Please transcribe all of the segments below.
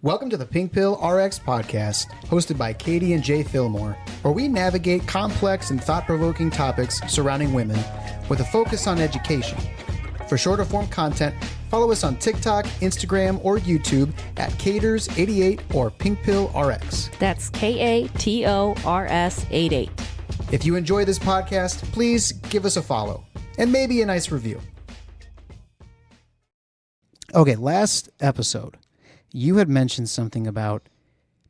Welcome to the Pink Pill RX podcast, hosted by Katie and Jay Fillmore, where we navigate complex and thought-provoking topics surrounding women with a focus on education. For shorter form content, follow us on TikTok, Instagram, or YouTube at Caters88 or Pink Pill RX. That's KATORS88. If you enjoy this podcast, please give us a follow and maybe a nice review. Okay, last episode, you had mentioned something about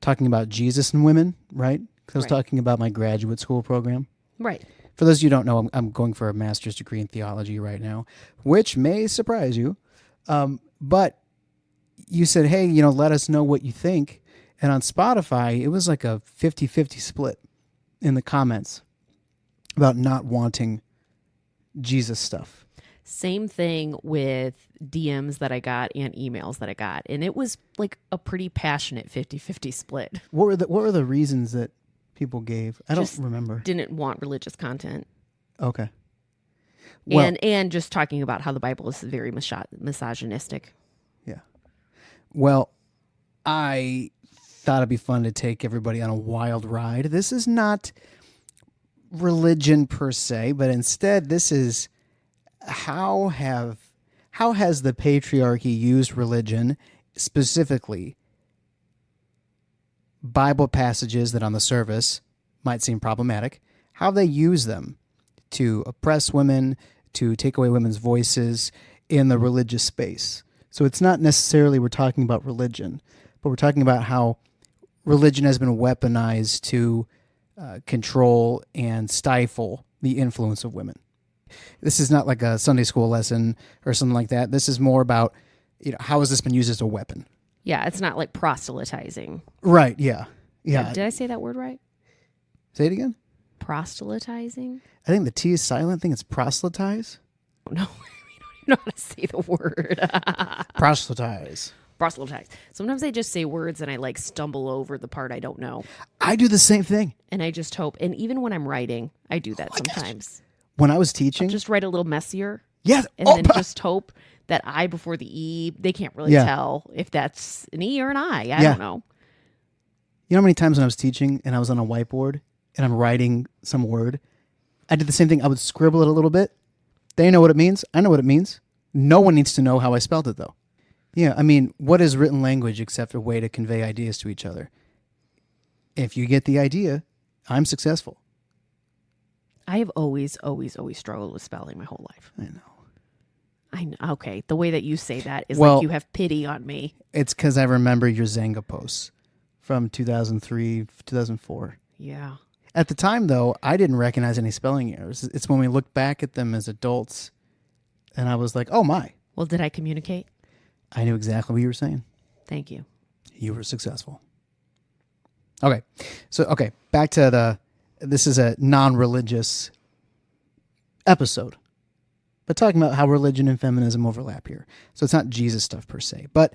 talking about Jesus and women, right? Because I was talking about my graduate school program. Right. For those of you who don't know, I'm going for a master's degree in theology right now, which may surprise you. But you said, hey, let us know what you think. And on Spotify, it was like a 50-50 split in the comments about not wanting Jesus stuff. Same thing with DMs that I got and emails that I got. And it was like a pretty passionate 50-50 split. What were the reasons that people gave? I don't remember. Didn't want religious content. Okay. Well, and just talking about how the Bible is very misogynistic. Yeah. Well, I thought it'd be fun to take everybody on a wild ride. This is not religion per se, but instead this is how has the patriarchy used religion, specifically Bible passages that on the surface might seem problematic, how they use them to oppress women, to take away women's voices in the religious space. So it's not necessarily we're talking about religion, but we're talking about how religion has been weaponized to control and stifle the influence of women. This is not like a Sunday school lesson or something like that. This is more about, how has this been used as a weapon? Yeah, it's not like proselytizing. Right, yeah. Yeah. Did I say that word right? Say it again? Proselytizing? I think the T is silent. I think it's proselytize. No, we don't even know how to say the word. Proselytize. Proselytize. Sometimes I just say words and I stumble over the part I don't know. I do the same thing. And I just hope, and even when I'm writing, I do that sometimes. When I was teaching, I'll just write a little messier. Yes. And then just hope that I before the E, they can't really tell if that's an E or an I. I don't know. You know how many times when I was teaching and I was on a whiteboard and I'm writing some word, I did the same thing. I would scribble it a little bit. They know what it means. I know what it means. No one needs to know how I spelled it, though. Yeah, I mean, what is written language except a way to convey ideas to each other? If you get the idea, I'm successful. I have always struggled with spelling my whole life. I know. Okay, the way that you say that is like you have pity on me. It's because I remember your Zanga posts from 2003, 2004. Yeah. At the time, though, I didn't recognize any spelling errors. It's when we look back at them as adults, and I was like, oh, my. Well, did I communicate? I knew exactly what you were saying. Thank you. You were successful. Okay. So, back to this is a non-religious episode, but talking about how religion and feminism overlap here. So it's not Jesus stuff per se, but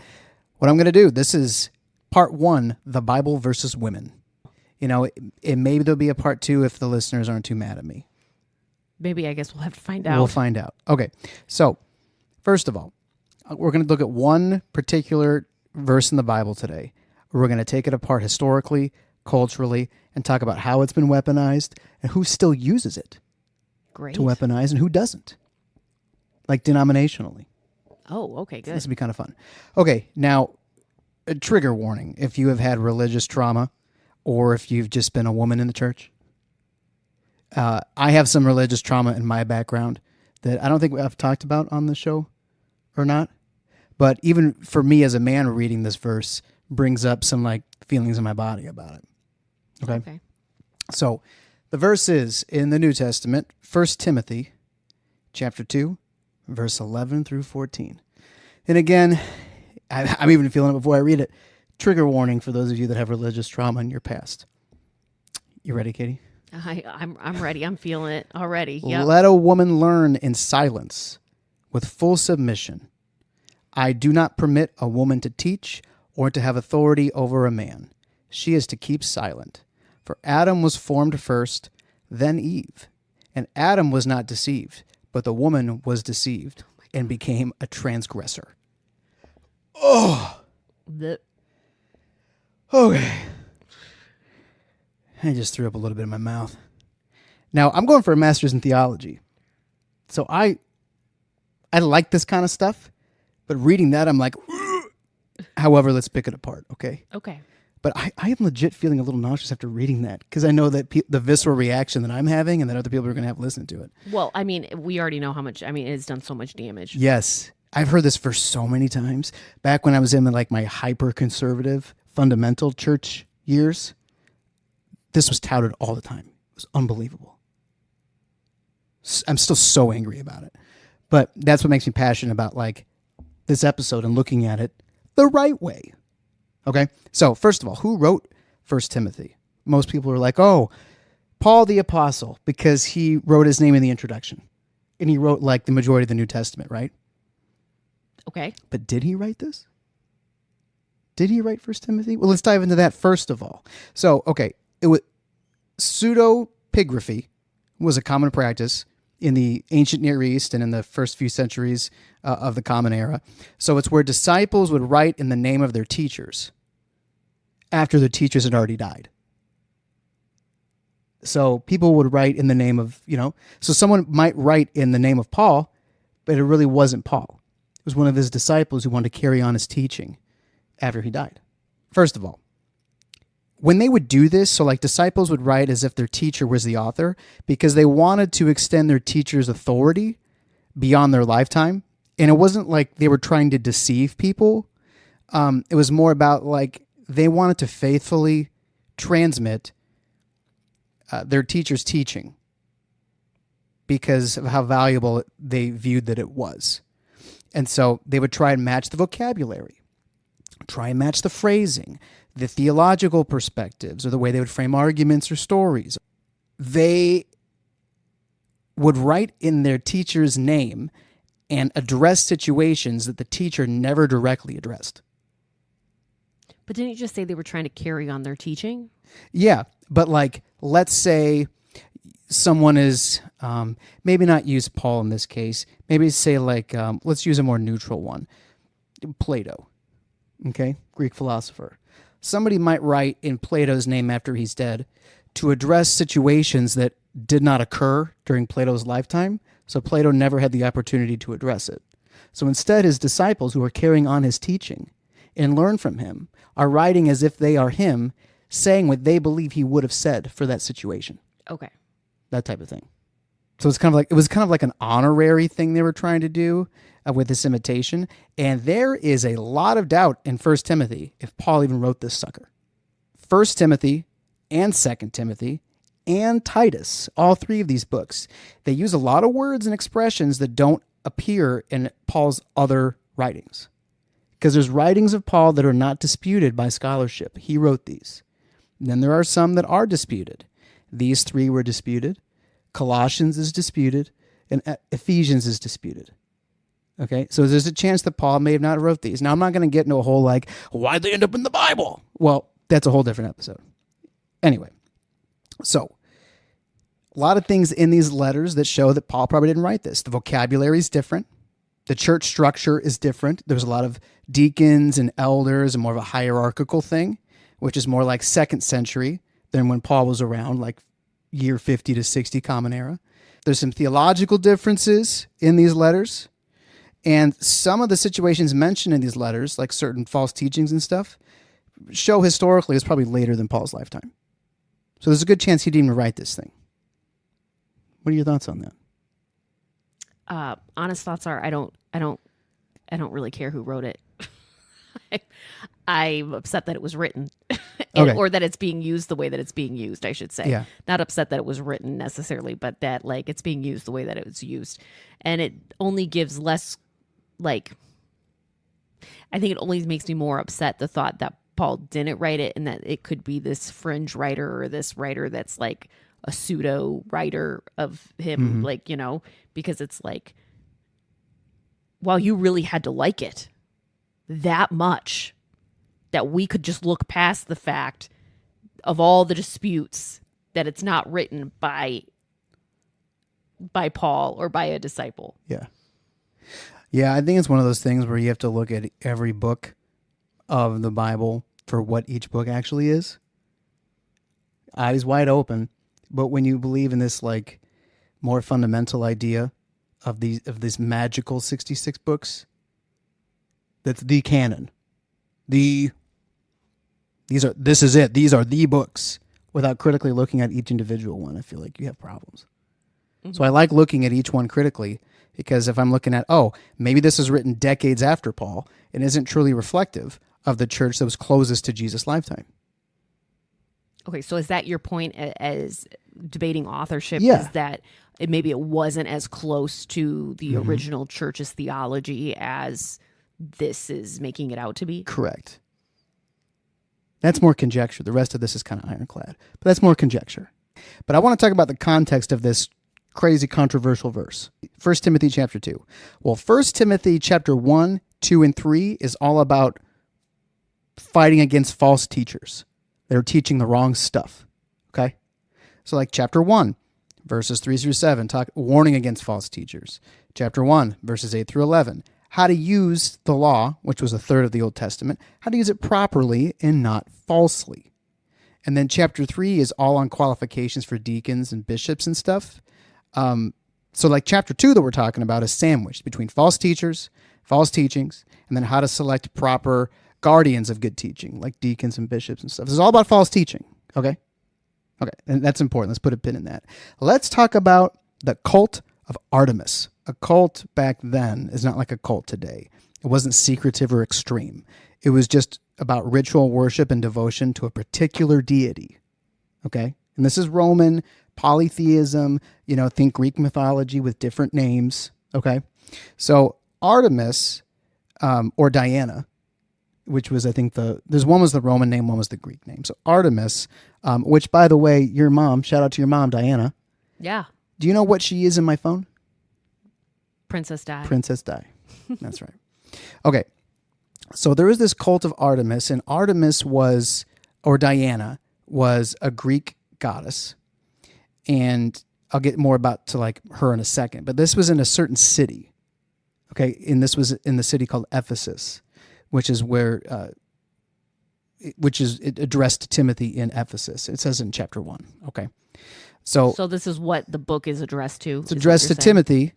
what I'm going to do, this is part 1, the Bible versus women. Maybe there'll be a part 2 if the listeners aren't too mad at me. Maybe, I guess we'll have to find out. We'll find out. Okay. So first of all, we're going to look at one particular verse in the Bible today. We're going to take it apart historically, culturally, and talk about how it's been weaponized and who still uses it to weaponize and who doesn't, like denominationally. Oh, okay, good. This will be kind of fun. Okay, now, a trigger warning. If you have had religious trauma or if you've just been a woman in the church, I have some religious trauma in my background that I don't think I've talked about on the show or not. But even for me as a man reading this verse brings up some feelings in my body about it. Okay. So the verse is in the New Testament, 1 Timothy chapter 2, verse 11 through 14. And again, I'm even feeling it before I read it. Trigger warning for those of you that have religious trauma in your past. You ready, Katie? I'm ready. I'm feeling it already. Yep. Let a woman learn in silence with full submission. I do not permit a woman to teach or to have authority over a man. She is to keep silent. For Adam was formed first, then Eve. And Adam was not deceived, but the woman was deceived and became a transgressor. Oh! Okay. I just threw up a little bit in my mouth. Now, I'm going for a master's in theology. So I like this kind of stuff, but reading that, I'm like, however, let's pick it apart, okay? Okay. But I am legit feeling a little nauseous after reading that because I know that the visceral reaction that I'm having and that other people are going to have listened to it. Well, I mean, we already know how much, I mean, it's done so much damage. Yes. I've heard this for so many times. Back when I was in like my hyper-conservative fundamental church years, this was touted all the time. It was unbelievable. I'm still so angry about it. But that's what makes me passionate about like this episode and looking at it the right way. Okay? So, first of all, who wrote 1 Timothy? Most people are like, oh, Paul the Apostle, because he wrote his name in the introduction. And he wrote like the majority of the New Testament, right? Okay. But did he write this? Did he write 1 Timothy? Well, let's dive into that first of all. So, okay, it was pseudepigraphy was a common practice in the ancient Near East and in the first few centuries of the Common Era. So it's where disciples would write in the name of their teachers after the teachers had already died. So people would write in the name of, so someone might write in the name of Paul, but it really wasn't Paul. It was one of his disciples who wanted to carry on his teaching after he died. First of all, when they would do this, so like disciples would write as if their teacher was the author because they wanted to extend their teacher's authority beyond their lifetime. And it wasn't like they were trying to deceive people. It was more about like they wanted to faithfully transmit their teacher's teaching because of how valuable they viewed that it was. And so they would try and match the vocabulary, try and match the phrasing, the theological perspectives, or the way they would frame arguments or stories. They would write in their teacher's name and address situations that the teacher never directly addressed. But didn't you just say they were trying to carry on their teaching? Yeah, but like, let's say someone is, maybe not use Paul in this case, maybe say like, let's use a more neutral one, Plato, okay, Greek philosopher. Somebody might write in Plato's name after he's dead to address situations that did not occur during Plato's lifetime, so Plato never had the opportunity to address it. So instead, his disciples who are carrying on his teaching and learn from him are writing as if they are him, saying what they believe he would have said for that situation. Okay. That type of thing. So it was kind of like an honorary thing they were trying to do with this imitation. And there is a lot of doubt in 1 Timothy if Paul even wrote this sucker. 1 Timothy and 2 Timothy and Titus, all three of these books, they use a lot of words and expressions that don't appear in Paul's other writings. Because there's writings of Paul that are not disputed by scholarship. He wrote these. And then there are some that are disputed. These three were disputed. Colossians is disputed. And Ephesians is disputed. Okay, so there's a chance that Paul may have not wrote these. Now, I'm not going to get into a whole, like, why'd they end up in the Bible? Well, that's a whole different episode. Anyway, so a lot of things in these letters that show that Paul probably didn't write this. The vocabulary is different. The church structure is different. There's a lot of deacons and elders and more of a hierarchical thing, which is more like 2nd century than when Paul was around, like year 50 to 60 Common Era. There's some theological differences in these letters. And some of the situations mentioned in these letters, like certain false teachings and stuff, show historically it's probably later than Paul's lifetime. So there's a good chance he didn't even write this thing. What are your thoughts on that? Honest thoughts are I don't really care who wrote it. I'm upset that it was written, or that it's being used the way that it's being used. I should say, Yeah. Not upset that it was written necessarily, but that like it's being used the way that it was used, and it only gives less. Like, I think it only makes me more upset the thought that Paul didn't write it and that it could be this fringe writer or this writer that's like a pseudo writer of him, like, because it's like, well, you really had to like it that much that we could just look past the fact of all the disputes that it's not written by Paul or by a disciple. Yeah. Yeah, I think it's one of those things where you have to look at every book of the Bible for what each book actually is. Eyes wide open. But when you believe in this like more fundamental idea of these magical 66 books, that's the canon. This is it. These are the books. Without critically looking at each individual one, I feel like you have problems. Mm-hmm. So I like looking at each one critically, because if I'm looking at, maybe this is written decades after Paul and isn't truly reflective of the church that was closest to Jesus' lifetime. Okay, so is that your point as debating authorship? Yeah. Is that maybe it wasn't as close to the original church's theology as this is making it out to be? Correct. That's more conjecture. The rest of this is kind of ironclad, but that's more conjecture. But I want to talk about the context of this crazy controversial verse. 1 Timothy chapter 2. Well, 1 Timothy chapter 1, 2, and 3 is all about fighting against false teachers that are teaching the wrong stuff. Okay? So like chapter 1, verses 3 through 7, warning against false teachers. Chapter 1, verses 8 through 11, how to use the law, which was a third of the Old Testament, how to use it properly and not falsely. And then chapter 3 is all on qualifications for deacons and bishops and stuff. So like chapter 2 that we're talking about is sandwiched between false teachers, false teachings, and then how to select proper guardians of good teaching, like deacons and bishops and stuff. This is all about false teaching, okay? Okay, and that's important. Let's put a pin in that. Let's talk about the cult of Artemis. A cult back then is not like a cult today. It wasn't secretive or extreme. It was just about ritual worship and devotion to a particular deity, okay? And this is Roman polytheism, think Greek mythology with different names, okay? So Artemis, or Diana, which was, I think, there's one was the Roman name, one was the Greek name. So Artemis, which, by the way, your mom, shout out to your mom, Diana. Yeah. Do you know what she is in my phone? Princess Di. Princess Di. That's right. Okay. So there is this cult of Artemis, and Artemis or Diana, was a Greek goddess. And I'll get more about to like her in a second. But this was in a certain city. Okay. And this was in the city called Ephesus, which is where, it addressed to Timothy in Ephesus. It says in chapter 1. Okay. So this is what the book is addressed to? It's addressed to Timothy,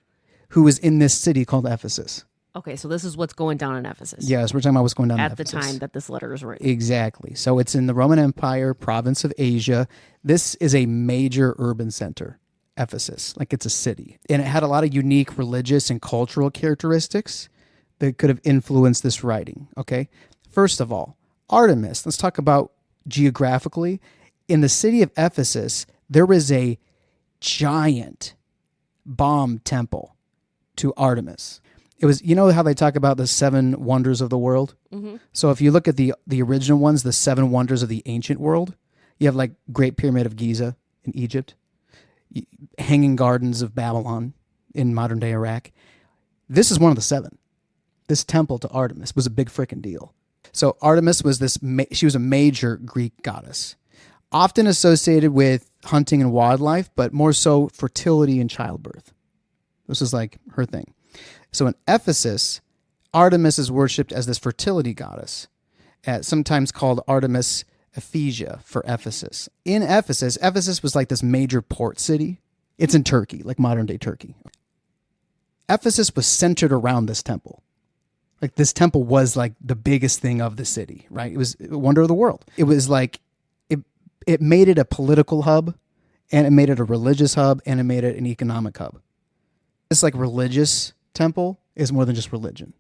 who is in this city called Ephesus. Okay, so this is what's going down in Ephesus. Yes, we're talking about what's going down in Ephesus. At the time that this letter is written. Exactly. So it's in the Roman Empire, province of Asia. This is a major urban center, Ephesus. Like it's a city. And it had a lot of unique religious and cultural characteristics that could have influenced this writing. Okay? First of all, Artemis. Let's talk about geographically. In the city of Ephesus, there was a giant bomb temple to Artemis. It was, how they talk about the 7 wonders of the world? Mm-hmm. So if you look at the original ones, the 7 wonders of the ancient world, you have like Great Pyramid of Giza in Egypt, Hanging Gardens of Babylon in modern day Iraq. This is one of the 7. This temple to Artemis was a big freaking deal. So Artemis was she was a major Greek goddess, often associated with hunting and wildlife, but more so fertility and childbirth. This is like her thing. So in Ephesus, Artemis is worshipped as this fertility goddess, sometimes called Artemis Ephesia for Ephesus. In Ephesus was like this major port city. It's in Turkey, like modern day Turkey. Ephesus was centered around this temple. Like this temple was like the biggest thing of the city, right? It was a wonder of the world. It was like, it made it a political hub, and it made it a religious hub, and it made it an economic hub. This like religious temple is more than just religion.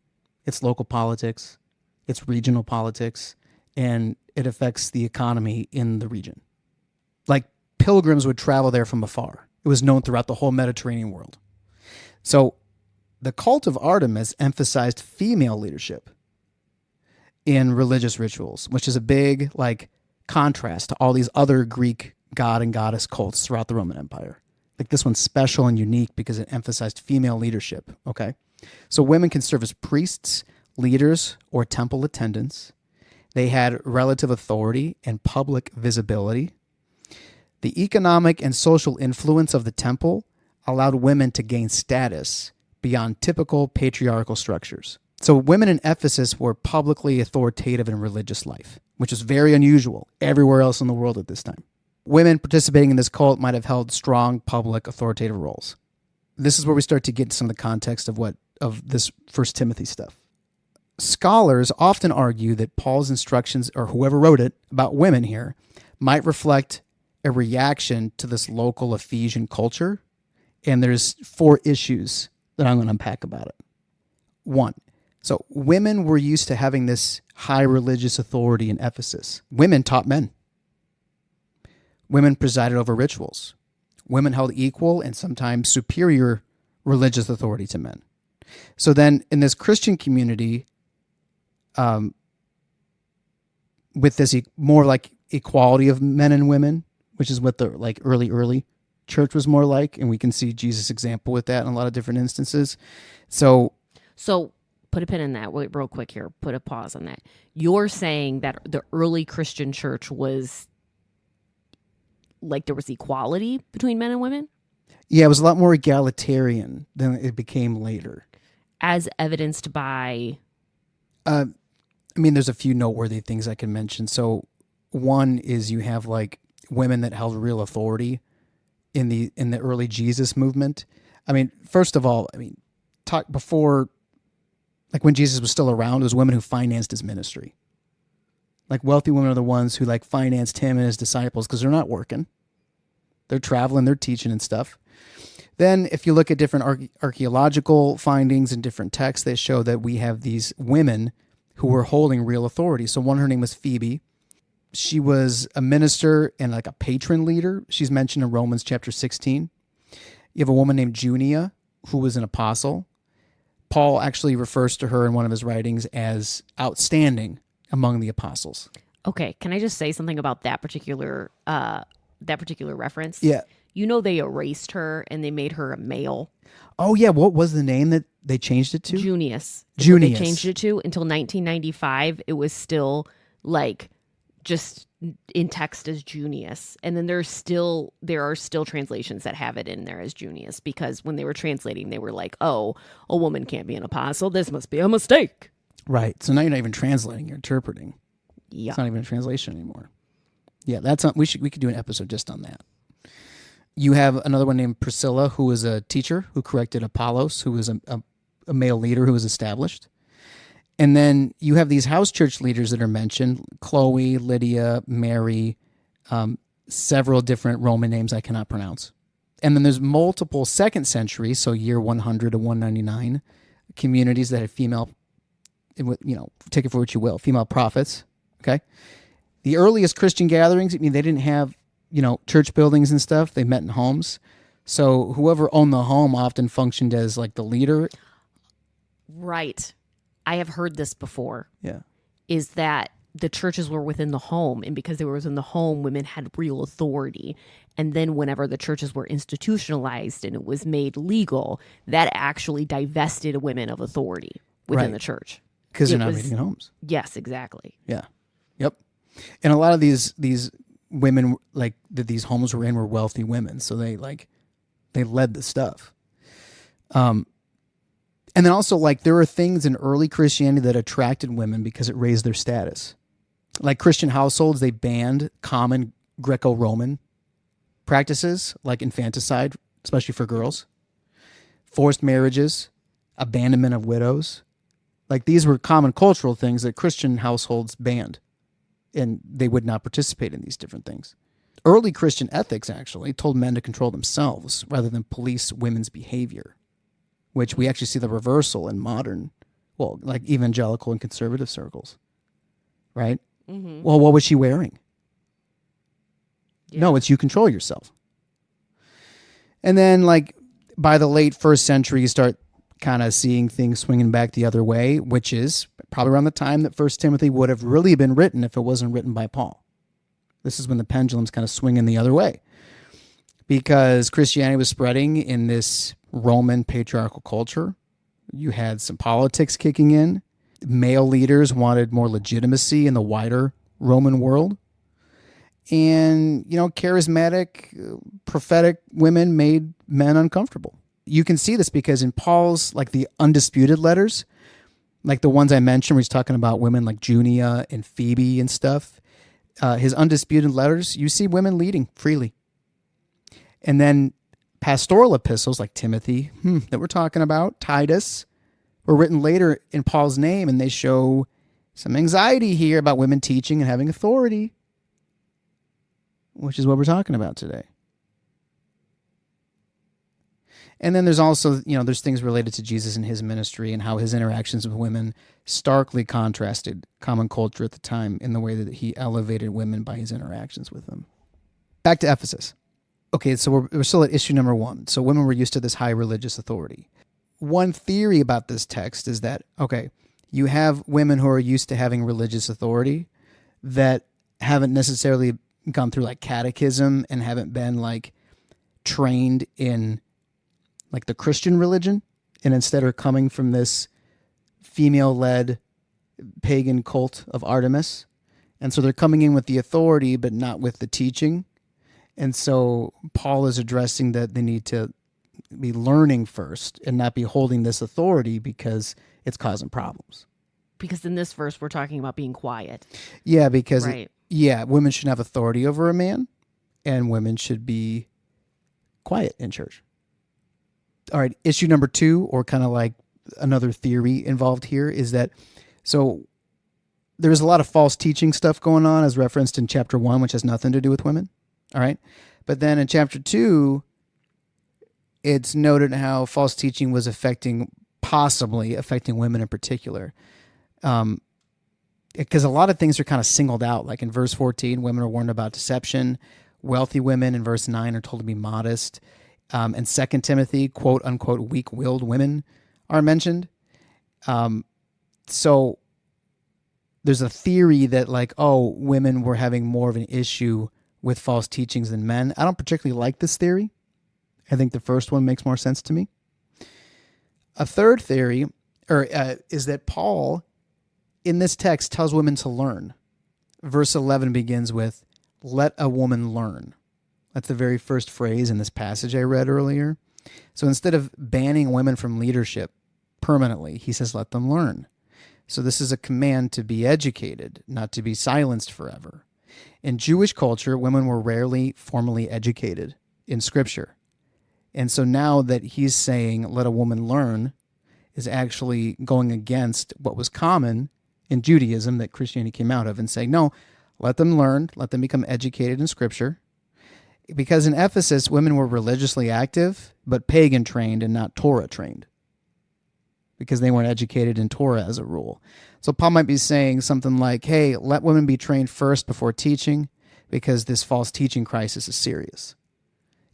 It's local politics, it's regional politics, and it affects the economy in the region. Like pilgrims would travel there from afar. It was known throughout the whole Mediterranean world. So the cult of Artemis emphasized female leadership in religious rituals, which is a big like contrast to all these other Greek god and goddess cults throughout the Roman Empire. Like this one's special and unique because it emphasized female leadership, okay? So women can serve as priests, leaders, or temple attendants. They had relative authority and public visibility. The economic and social influence of the temple allowed women to gain status beyond typical patriarchal structures. So women in Ephesus were publicly authoritative in religious life. which was very unusual everywhere else in the world at this time. Women participating in this cult might have held strong public authoritative roles. This is where we start to get some of the context of this First Timothy stuff. Scholars often argue that Paul's instructions, or whoever wrote it, about women here, might reflect a reaction to this local Ephesian culture. And there's 4 issues that I'm going to unpack about it. 1, so women were used to having this high religious authority in Ephesus. Women taught men. Women presided over rituals. Women held equal and sometimes superior religious authority to men. So then in this Christian community, with this more like equality of men and women, which is what the like early church was more like, and we can see Jesus' example with that in a lot of different instances. So put a pin in that real quick here. Put a pause on that. You're saying that the early Christian church was like there was equality between men and women? Yeah, it was a lot more egalitarian than it became later. As evidenced by? I mean, there's a few noteworthy things I can mention. So one is you have like women that held real authority in the early Jesus movement. I mean, first of all, talk before, like when Jesus was still around, it was women who financed his ministry. Like wealthy women are the ones who like financed him and his disciples because they're not working. They're traveling, they're teaching and stuff. Then if you look at different archaeological findings and different texts, they show that we have these women who were holding real authority. So one, her name was Phoebe. She was a minister and like a patron leader. She's mentioned in Romans chapter 16. You have a woman named Junia who was an apostle. Paul actually refers to her in one of his writings as outstanding among the apostles. Okay, can I just say something about that particular reference? Yeah. You know, they erased her and they made her a male. Oh yeah, what was the name that they changed it to? Junius. Junius. They changed it to until 1995. It was still like just in text as Junius, and then there are still translations that have it in there as Junius, because when they were translating, they were like, "Oh, a woman can't be an apostle. This must be a mistake." Right. So now you're not even translating; you're interpreting. Yeah. It's not even a translation anymore. Yeah, we could do an episode just on that. You have another one named Priscilla, who was a teacher who corrected Apollos, who was a male leader who was established. And then you have these house church leaders that are mentioned: Chloe, Lydia, Mary, several different Roman names I cannot pronounce. And then there's multiple second century, so year 100 to 199, communities that had female, take it for what you will, female prophets. Okay. The earliest Christian gatherings, they didn't have, church buildings and stuff. They met in homes. So whoever owned the home often functioned as like the leader. Right. I have heard this before. Yeah. Is that the churches were within the home, and because they were within the home, women had real authority. And then whenever the churches were institutionalized and it was made legal, that actually divested women of authority within the church. Because they're not meeting in homes. Yes, exactly. Yeah. Yep. And a lot of these women like that these homes were in were wealthy women, so they led the stuff. And then also like there are things in early Christianity that attracted women because it raised their status. Like Christian households, they banned common Greco-Roman practices like infanticide, especially for girls, forced marriages, abandonment of widows. Like these were common cultural things that Christian households banned, and they would not participate in these different things. Early Christian ethics actually told men to control themselves rather than police women's behavior, which we actually see the reversal in modern, like evangelical and conservative circles, right? Mm-hmm. Well, what was she wearing? Yeah. No, it's you control yourself. And then like by the late first century, you start kind of seeing things swinging back the other way, which is probably around the time that First Timothy would have really been written if it wasn't written by Paul. This is when the pendulum's kind of swinging the other way, because Christianity was spreading in this Roman patriarchal culture. You had some politics kicking in. Male leaders wanted more legitimacy in the wider Roman world. And, charismatic, prophetic women made men uncomfortable. You can see this because in Paul's, like the undisputed letters, Like the ones I mentioned where he's talking about women like Junia and Phoebe and stuff. His undisputed letters, you see women leading freely. And then pastoral epistles like Timothy, that we're talking about, Titus, were written later in Paul's name, and they show some anxiety here about women teaching and having authority, which is what we're talking about today. And then there's also, there's things related to Jesus and his ministry and how his interactions with women starkly contrasted common culture at the time in the way that he elevated women by his interactions with them. Back to Ephesus. Okay, so we're still at issue number 1. So women were used to this high religious authority. One theory about this text is that, okay, you have women who are used to having religious authority that haven't necessarily gone through like catechism and haven't been like trained in like the Christian religion, and instead are coming from this female-led pagan cult of Artemis. And so they're coming in with the authority, but not with the teaching. And so Paul is addressing that they need to be learning first and not be holding this authority because it's causing problems. Because in this verse, we're talking about being quiet. Yeah, because, right. Women should have authority over a man, and women should be quiet in church. All right, issue number 2, or kind of like another theory involved here, is that so there's a lot of false teaching stuff going on as referenced in chapter 1, which has nothing to do with women. All right. But then in chapter 2, it's noted how false teaching was possibly affecting women in particular. Because a lot of things are kind of singled out. Like in verse 14, women are warned about deception. Wealthy women in verse 9 are told to be modest. And 2 Timothy, quote unquote, weak-willed women are mentioned. So there's a theory that like, women were having more of an issue with false teachings than men. I don't particularly like this theory. I think the first one makes more sense to me. A third theory is that Paul, in this text, tells women to learn. Verse 11 begins with, let a woman learn. That's the very first phrase in this passage I read earlier. So instead of banning women from leadership permanently, he says, let them learn. So this is a command to be educated, not to be silenced forever. In Jewish culture, women were rarely formally educated in Scripture. And so now that he's saying, let a woman learn, is actually going against what was common in Judaism that Christianity came out of, and saying, no, let them learn, let them become educated in Scripture. Because in Ephesus, women were religiously active, but pagan trained and not Torah trained, because they weren't educated in Torah as a rule. So Paul might be saying something like, hey, let women be trained first before teaching, because this false teaching crisis is serious.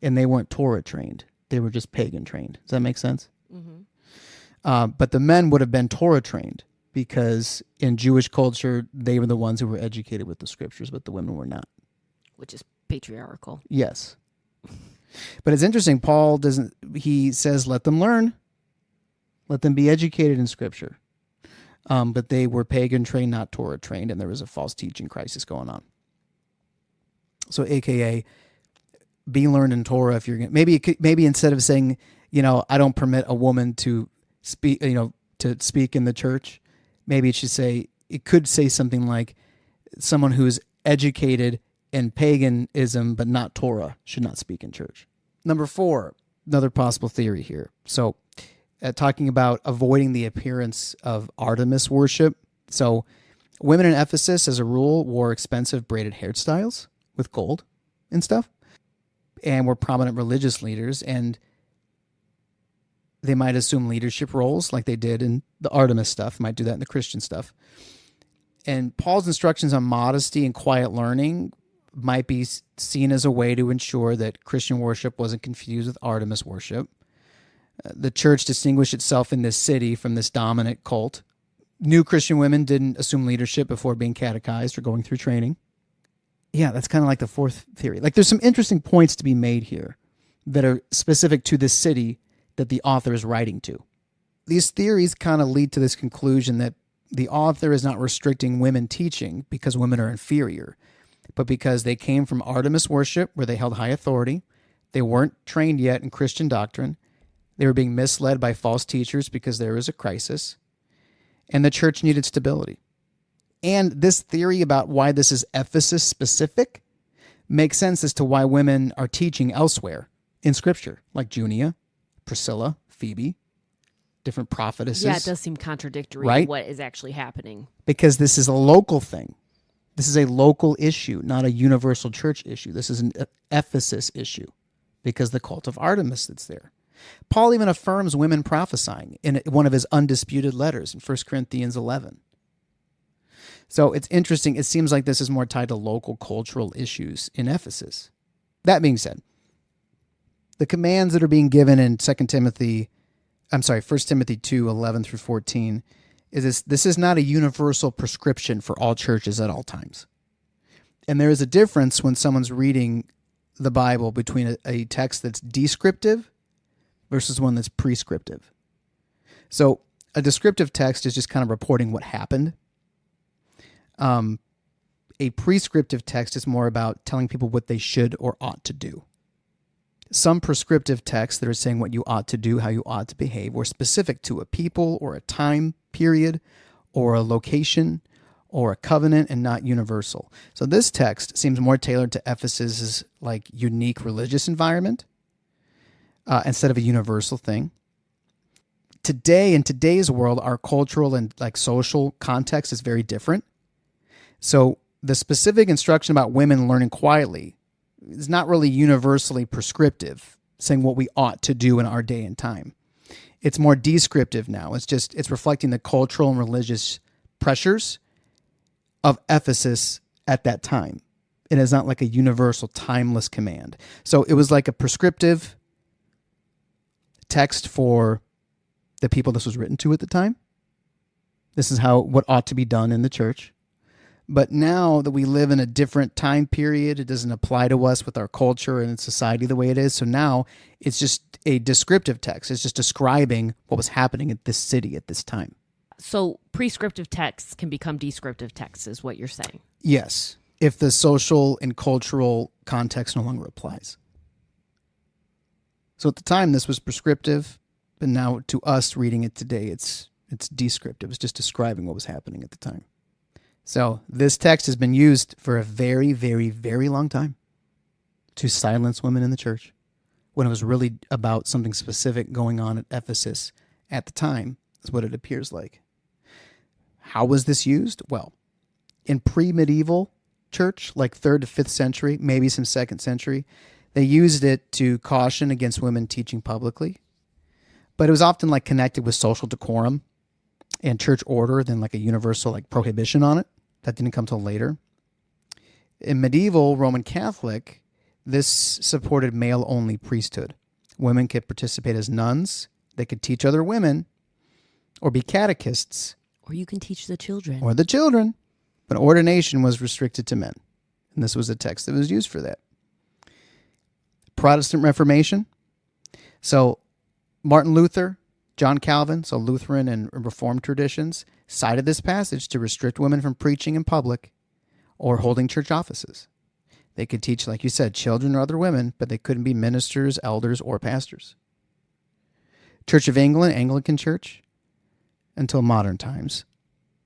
And they weren't Torah trained. They were just pagan trained. Does that make sense? Mm-hmm. But the men would have been Torah trained, because in Jewish culture, they were the ones who were educated with the Scriptures, but the women were not. Which is patriarchal. Yes. But it's interesting. Paul he says, let them learn. Let them be educated in Scripture. But they were pagan trained, not Torah trained, and there was a false teaching crisis going on. So, AKA, be learned in Torah if you're going to, maybe instead of saying, I don't permit a woman to speak, to speak in the church, maybe it could say something like, someone who's educated in paganism but not Torah should not speak in church. Number 4, another possible theory here. So, talking about avoiding the appearance of Artemis worship. So, women in Ephesus, as a rule, wore expensive braided hairstyles with gold and stuff, and were prominent religious leaders, and they might assume leadership roles like they did in the Artemis stuff, might do that in the Christian stuff. And Paul's instructions on modesty and quiet learning might be seen as a way to ensure that Christian worship wasn't confused with Artemis worship. The church distinguished itself in this city from this dominant cult. New Christian women didn't assume leadership before being catechized or going through training. Yeah, that's kind of like the 4th theory. Like, there's some interesting points to be made here that are specific to this city that the author is writing to. These theories kind of lead to this conclusion that the author is not restricting women teaching because women are inferior, but because they came from Artemis worship where they held high authority. They weren't trained yet in Christian doctrine. They were being misled by false teachers because there was a crisis. and the church needed stability. And this theory about why this is Ephesus specific makes sense as to why women are teaching elsewhere in Scripture, like Junia, Priscilla, Phoebe, different prophetesses. Yeah, it does seem contradictory Right? to what is actually happening. Because this is a local thing. This is a local issue, not a universal church issue. This is an Ephesus issue because the cult of Artemis that's there. Paul even affirms women prophesying in one of his undisputed letters in 1 Corinthians 11. So it's interesting. It seems like this is more tied to local cultural issues in Ephesus. That being said, the commands that are being given in 1 Timothy 2, 11 through 14, is this is not a universal prescription for all churches at all times. And there is a difference when someone's reading the Bible between a text that's descriptive versus one that's prescriptive. So a descriptive text is just kind of reporting what happened. A prescriptive text is more about telling people what they should or ought to do. Some prescriptive texts that are saying what you ought to do, how you ought to behave, were specific to a people or a time period or a location or a covenant and not universal. So this text seems more tailored to Ephesus's like unique religious environment instead of a universal thing. Today, in today's world, our cultural and like social context is very different. So the specific instruction about women learning quietly is not really universally prescriptive, saying what we ought to do in our day and time. It's more descriptive now. It's reflecting the cultural and religious pressures of Ephesus at that time. It is not like a universal, timeless command. So it was like a prescriptive text for the people this was written to at the time. This is what ought to be done in the church. But now that we live in a different time period, it doesn't apply to us with our culture and society the way it is. So now it's just a descriptive text. It's just describing what was happening at this city at this time. So prescriptive texts can become descriptive texts is what you're saying. Yes, if the social and cultural context no longer applies. So at the time, this was prescriptive, but now to us reading it today, it's descriptive. It's just describing what was happening at the time. So this text has been used for a very, very, very long time to silence women in the church when it was really about something specific going on at Ephesus at the time, is what it appears like. How was this used? Well, in pre-medieval church, like 3rd to 5th century, maybe some 2nd century, they used it to caution against women teaching publicly. But it was often like connected with social decorum and church order than like a universal like prohibition on it. That didn't come till later. In medieval Roman Catholic, this supported male-only priesthood. Women could participate as nuns. They could teach other women or be catechists. Or you can teach the children. Or the children. But ordination was restricted to men. And this was a text that was used for that. Protestant Reformation. So Martin Luther, John Calvin, so Lutheran and Reformed traditions, cited this passage to restrict women from preaching in public or holding church offices. They could teach, like you said, children or other women, but they couldn't be ministers, elders, or pastors. Church of England, Anglican Church, until modern times.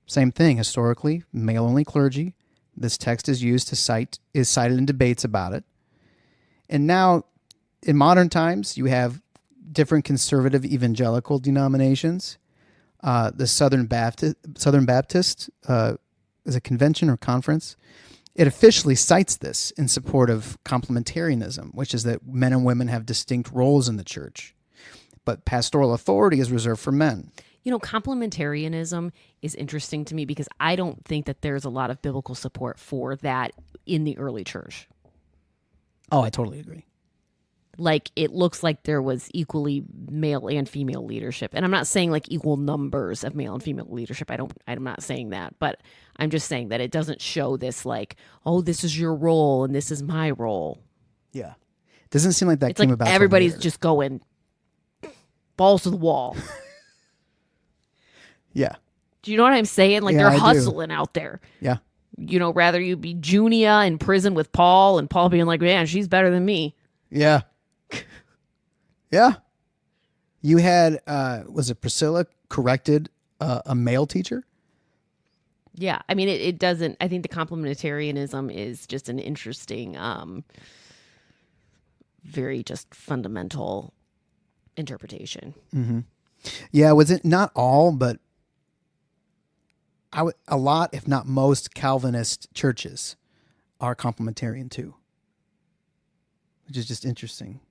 Same thing, historically, male-only clergy. This text is cited in debates about it. And now, in modern times, you have different conservative evangelical denominations. The Southern Baptist is a convention or conference. It officially cites this in support of complementarianism, which is that men and women have distinct roles in the church, but pastoral authority is reserved for men. You know, complementarianism is interesting to me because I don't think that there's a lot of biblical support for that in the early church. Oh, I totally agree. Like, it looks like there was equally male and female leadership. And I'm not saying like equal numbers of male and female leadership. I'm not saying that. But I'm just saying that it doesn't show this like, oh, this is your role and this is my role. Yeah. Doesn't seem like that it's came like about. Everybody's just going balls to the wall. Yeah. Do you know what I'm saying? Like, Yeah, they're I do. hustling out there. Yeah. You know, rather you be Junia in prison with Paul and Paul being like, man, she's better than me. Yeah. Yeah. You had, was it Priscilla corrected a male teacher. Yeah, I mean, it doesn't. I think the complementarianism is just an interesting, very just fundamental interpretation. Yeah, was it not all, but a lot, if not most, Calvinist churches are complementarian too, which is just interesting.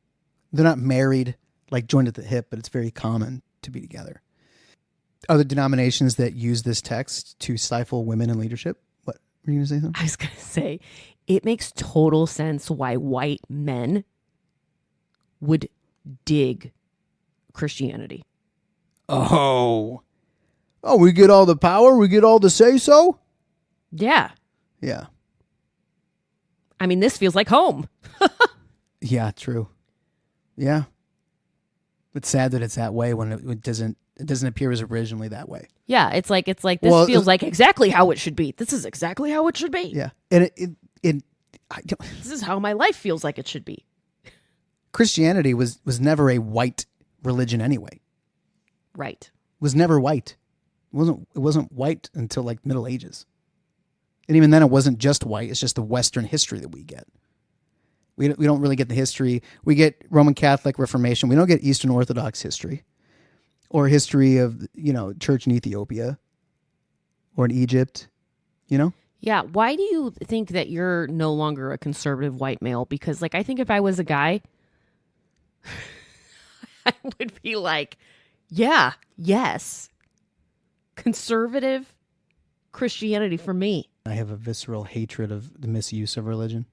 They're not married, like joined at the hip, but it's very common to be together. Other denominations that use this text to stifle women in leadership. What were you going to say? Something? I was going to say, it makes total sense why white men would dig Christianity. Oh, we get all the power, we get all the say so. Yeah. Yeah. I mean, this feels like home. Yeah, true. Yeah. It's sad that it's that way when it doesn't appear as originally that way. Yeah, it's like this feels like exactly how it should be. This is exactly how it should be. Yeah. And this is how my life feels like it should be. Christianity was never a white religion anyway. Right. It was never white. It wasn't white until like Middle Ages. And even then it wasn't just white, it's just the Western history that we get. We don't really get the history. We get Roman Catholic Reformation. We don't get Eastern Orthodox history or history of, church in Ethiopia or in Egypt, Yeah. Why do you think that you're no longer a conservative white male? Because, I think if I was a guy, I would be like, yeah, yes, conservative Christianity for me. I have a visceral hatred of the misuse of religion.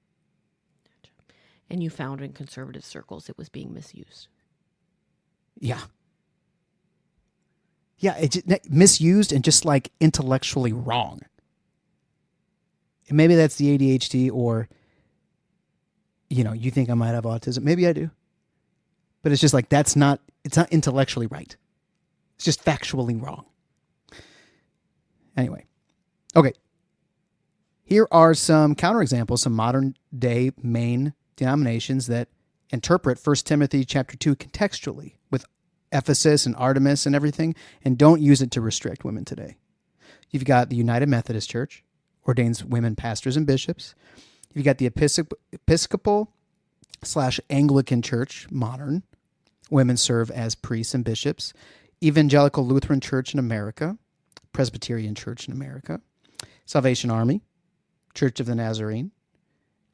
And you found in conservative circles it was being misused. Yeah. Yeah, it's misused and just like intellectually wrong. And maybe that's the ADHD or, you think I might have autism. Maybe I do. But it's just like it's not intellectually right. It's just factually wrong. Anyway. Okay. Here are some counterexamples, some modern day main denominations that interpret 1 Timothy chapter 2 contextually with Ephesus and Artemis and everything, and don't use it to restrict women today. You've got the United Methodist Church, ordains women pastors and bishops. You've got the Episcopal/Anglican Church, modern. Women serve as priests and bishops. Evangelical Lutheran Church in America, Presbyterian Church in America, Salvation Army, Church of the Nazarene,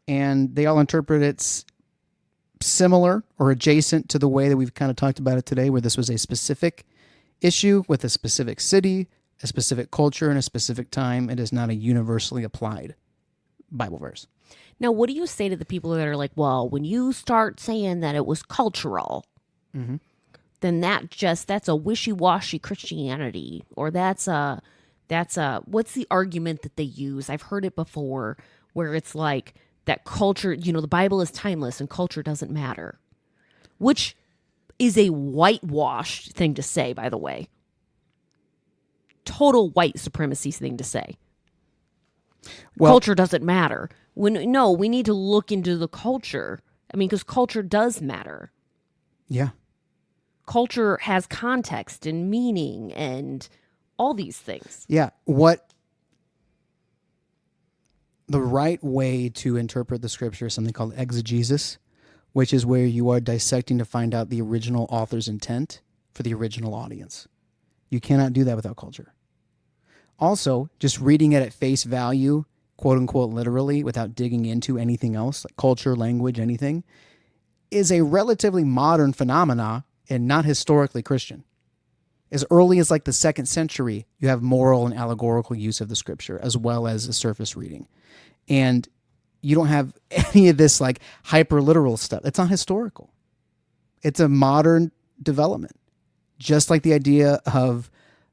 and they all interpret it similar or adjacent to the way that we've kind of talked about it today, where this was a specific issue with a specific city, a specific culture, and a specific time. It is not a universally applied Bible verse. Now, what do you say to the people that are like, well, when you start saying that it was cultural, then that's a wishy-washy Christianity, or that's a what's the argument that they use? I've heard it before where it's like that culture, the Bible is timeless and culture doesn't matter, which is a whitewashed thing to say, by the way. Total white supremacy thing to say. Well, culture doesn't matter. We need to look into the culture. I mean, because culture does matter. Yeah. Culture has context and meaning and all these things. Yeah. The right way to interpret the scripture is something called exegesis, which is where you are dissecting to find out the original author's intent for the original audience. You cannot do that without culture. Also, just reading it at face value, quote unquote, literally, without digging into anything else, like culture, language, anything, is a relatively modern phenomena and not historically Christian. As early as like the 2nd century, you have moral and allegorical use of the scripture as well as a surface reading. And you don't have any of this like hyper literal stuff. It's not historical. It's a modern development. Just like the idea of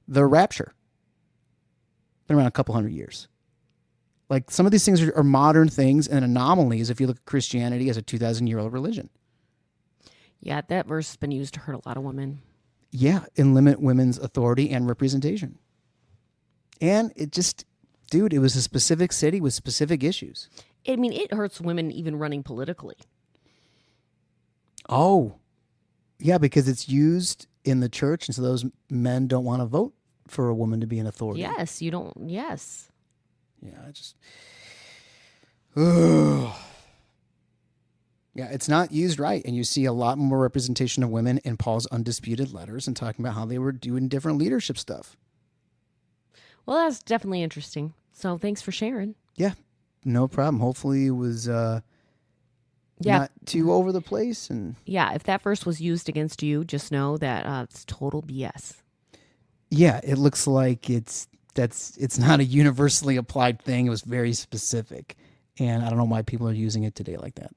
the rapture. Been around a couple hundred years. Like some of these things are modern things and anomalies if you look at Christianity as a 2,000-year-old religion. Yeah, that verse has been used to hurt a lot of women. Yeah, and limit women's authority and representation. And it just, dude, it was a specific city with specific issues. I mean, it hurts women even running politically. Oh, yeah, because it's used in the church, and so those men don't want to vote for a woman to be an authority. Yes, you don't. Yes. Yeah, I just. Ugh. Yeah, it's not used right. And you see a lot more representation of women in Paul's undisputed letters and talking about how they were doing different leadership stuff. Well, that's definitely interesting. So thanks for sharing. Yeah, no problem. Hopefully it was not too over the place. And yeah, if that verse was used against you, just know that it's total BS. Yeah, it looks like it's not a universally applied thing. It was very specific. And I don't know why people are using it today like that.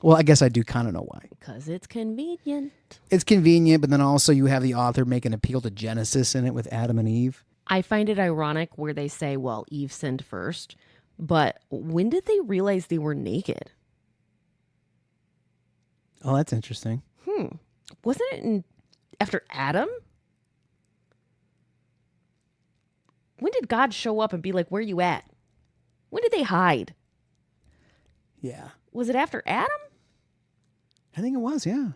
Well, I guess I do kind of know why. Because it's convenient. It's convenient, but then also you have the author make an appeal to Genesis in it with Adam and Eve. I find it ironic where they say, well, Eve sinned first. But when did they realize they were naked? Oh, that's interesting. Wasn't it after Adam? When did God show up and be like, where you at? When did they hide? Yeah. Was it after Adam? I think it was, yeah.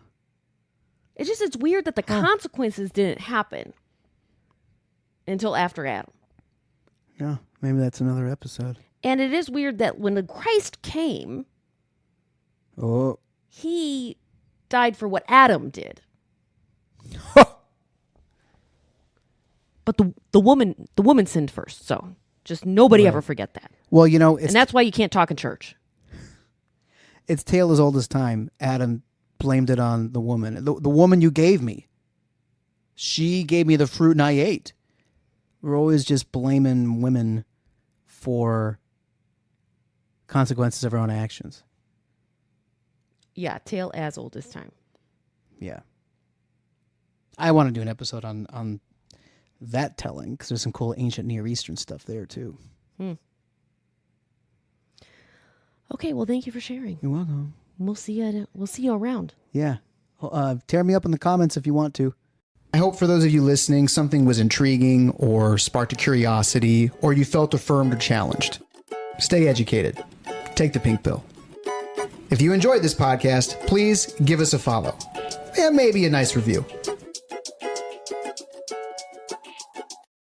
It's weird that the consequences didn't happen until after Adam. Yeah, maybe that's another episode. And it is weird that when the Christ came, he died for what Adam did. But the woman sinned first, so just nobody ever forget that. Well, and that's why you can't talk in church. It's tale as old as time. Adam blamed it on the woman. The woman you gave me. She gave me the fruit and I ate. We're always just blaming women for consequences of our own actions. Yeah, tale as old as time. Yeah. I want to do an episode on that telling because there's some cool ancient Near Eastern stuff there too. Okay, well, thank you for sharing. You're welcome. We'll see you around. Yeah. Tear me up in the comments if you want to. I hope for those of you listening, something was intriguing or sparked a curiosity or you felt affirmed or challenged. Stay educated. Take the pink pill. If you enjoyed this podcast, please give us a follow and maybe a nice review.